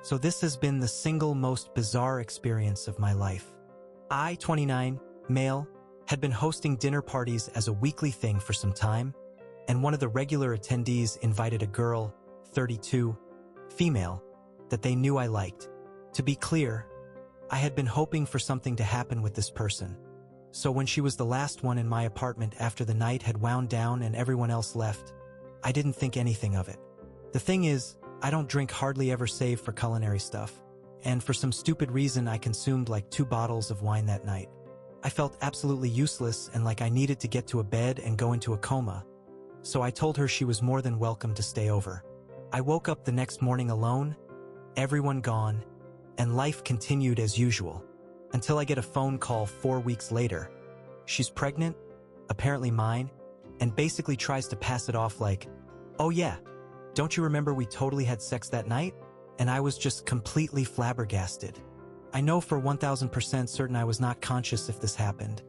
So this has been the single most bizarre experience of my life. I, 29, male, had been hosting dinner parties as a weekly thing for some time, and one of the regular attendees invited a girl, 32, female, that they knew I liked. To be clear, I had been hoping for something to happen with this person. So when she was the last one in my apartment after the night had wound down and everyone else left, I didn't think anything of it. The thing is, I don't drink hardly ever save for culinary stuff, and for some stupid reason I consumed like 2 bottles of wine that night. I felt absolutely useless and like I needed to get to a bed and go into a coma, so I told her she was more than welcome to stay over. I woke up the next morning alone, everyone gone, and life continued as usual, until I get a phone call 4 weeks later. She's pregnant, apparently mine, and basically tries to pass it off like, "Oh yeah, don't you remember we totally had sex that night?" And I was just completely flabbergasted. I know for 1000% certain I was not conscious if this happened.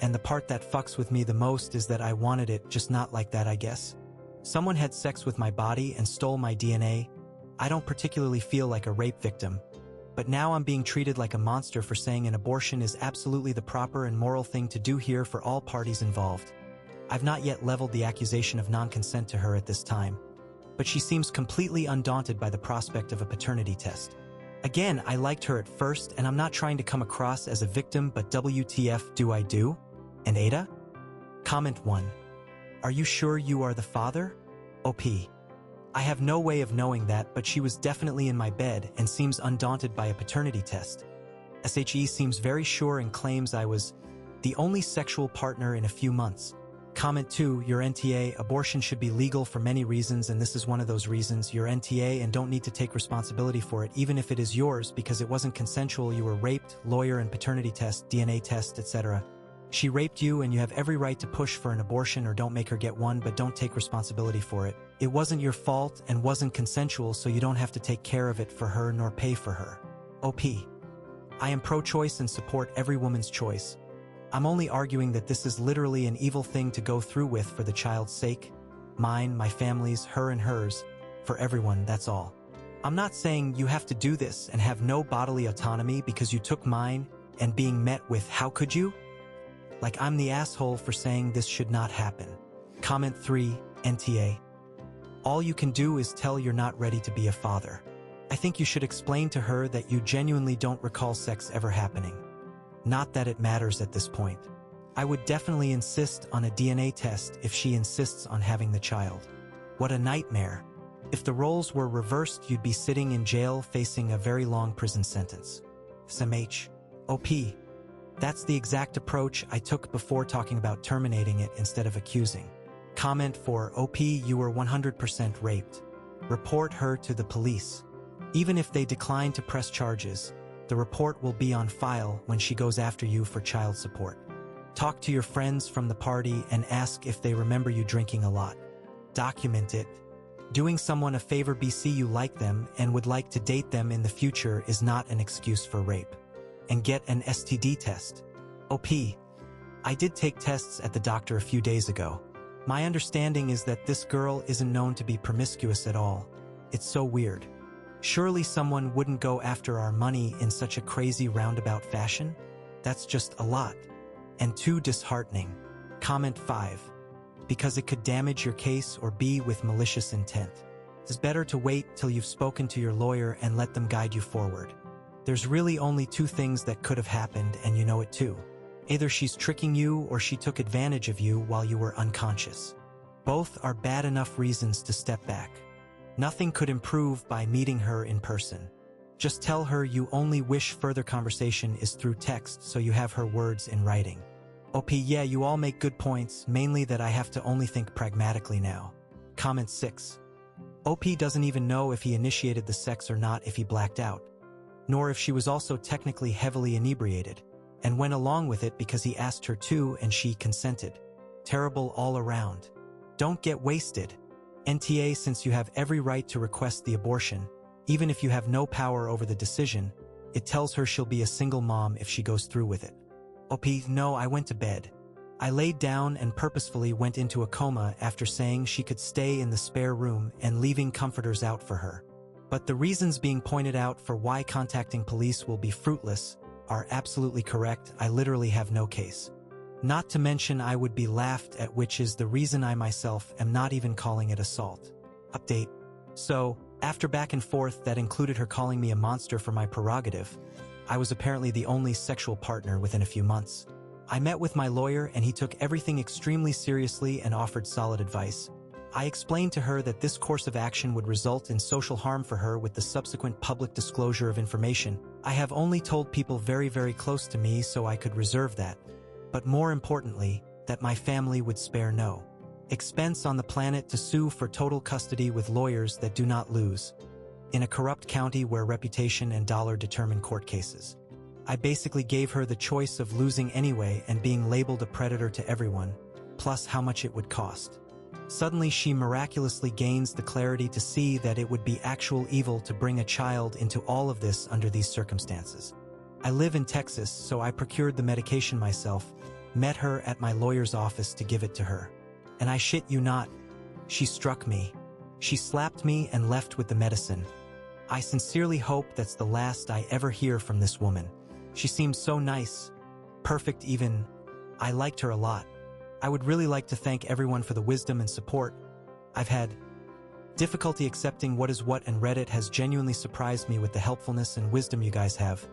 And the part that fucks with me the most is that I wanted it, just not like that, I guess. Someone had sex with my body and stole my DNA. I don't particularly feel like a rape victim, but now I'm being treated like a monster for saying an abortion is absolutely the proper and moral thing to do here for all parties involved. I've not yet leveled the accusation of non-consent to her at this time, but she seems completely undaunted by the prospect of a paternity test. Again, I liked her at first, and I'm not trying to come across as a victim, but WTF do I do? And Ada? Comment 1. Are you sure you are the father? OP. I have no way of knowing that, but she was definitely in my bed and seems undaunted by a paternity test. SHE seems very sure and claims I was the only sexual partner in a few months. Comment 2, your NTA, abortion should be legal for many reasons, and this is one of those reasons. You're NTA and don't need to take responsibility for it, even if it is yours, because it wasn't consensual. You were raped, lawyer and paternity test, DNA test, etc. She raped you and you have every right to push for an abortion or don't make her get one, but don't take responsibility for it. It wasn't your fault and wasn't consensual, so you don't have to take care of it for her nor pay for her. OP. I am pro-choice and support every woman's choice. I'm only arguing that this is literally an evil thing to go through with for the child's sake. Mine, my family's, her and hers. For everyone, that's all. I'm not saying you have to do this and have no bodily autonomy because you took mine and being met with, "How could you?" Like I'm the asshole for saying this should not happen. Comment 3, NTA. All you can do is tell you're not ready to be a father. I think you should explain to her that you genuinely don't recall sex ever happening. Not that it matters at this point. I would definitely insist on a DNA test if she insists on having the child. What a nightmare. If the roles were reversed, you'd be sitting in jail facing a very long prison sentence. SMH. OP. That's the exact approach I took before talking about terminating it instead of accusing. Comment 4, OP, you were 100% raped. Report her to the police. Even if they decline to press charges, the report will be on file when she goes after you for child support. Talk to your friends from the party and ask if they remember you drinking a lot. Document it. Doing someone a favor BC you like them and would like to date them in the future is not an excuse for rape. And get an STD test. OP. I did take tests at the doctor a few days ago. My understanding is that this girl isn't known to be promiscuous at all. It's so weird. Surely someone wouldn't go after our money in such a crazy roundabout fashion? That's just a lot. And too disheartening. Comment 5. Because it could damage your case or be with malicious intent. It's better to wait till you've spoken to your lawyer and let them guide you forward. There's really only 2 things that could have happened, and you know it too. Either she's tricking you or she took advantage of you while you were unconscious. Both are bad enough reasons to step back. Nothing could improve by meeting her in person. Just tell her you only wish further conversation is through text so you have her words in writing. OP, yeah, you all make good points, mainly that I have to only think pragmatically now. Comment 6. OP doesn't even know if he initiated the sex or not if he blacked out, nor if she was also technically heavily inebriated, and went along with it because he asked her to and she consented. Terrible all around. Don't get wasted. NTA, since you have every right to request the abortion, even if you have no power over the decision, it tells her she'll be a single mom if she goes through with it. OP, no, I went to bed. I laid down and purposefully went into a coma after saying she could stay in the spare room and leaving comforters out for her. But the reasons being pointed out for why contacting police will be fruitless are absolutely correct. I literally have no case. Not to mention I would be laughed at, which is the reason I myself am not even calling it assault. Update. So, after back and forth that included her calling me a monster for my prerogative, I was apparently the only sexual partner within a few months. I met with my lawyer and he took everything extremely seriously and offered solid advice. I explained to her that this course of action would result in social harm for her with the subsequent public disclosure of information. I have only told people very, very close to me so I could reserve that. But more importantly, that my family would spare no expense on the planet to sue for total custody with lawyers that do not lose, in a corrupt county where reputation and dollar determine court cases. I basically gave her the choice of losing anyway and being labeled a predator to everyone, plus how much it would cost. Suddenly she miraculously gains the clarity to see that it would be actual evil to bring a child into all of this under these circumstances. I live in Texas, so I procured the medication myself, met her at my lawyer's office to give it to her. And I shit you not, she struck me. She slapped me and left with the medicine. I sincerely hope that's the last I ever hear from this woman. She seemed so nice, perfect even. I liked her a lot. I would really like to thank everyone for the wisdom and support. I've had difficulty accepting what is what, and Reddit has genuinely surprised me with the helpfulness and wisdom you guys have.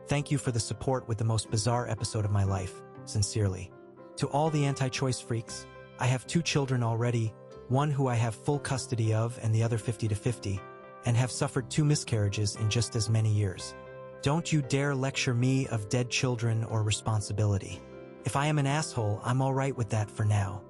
Thank you for the support with the most bizarre episode of my life, sincerely. To all the anti-choice freaks, I have 2 children already, one who I have full custody of and the other 50-50, and have suffered 2 miscarriages in just as many years. Don't you dare lecture me of dead children or responsibility. If I am an asshole, I'm alright with that for now.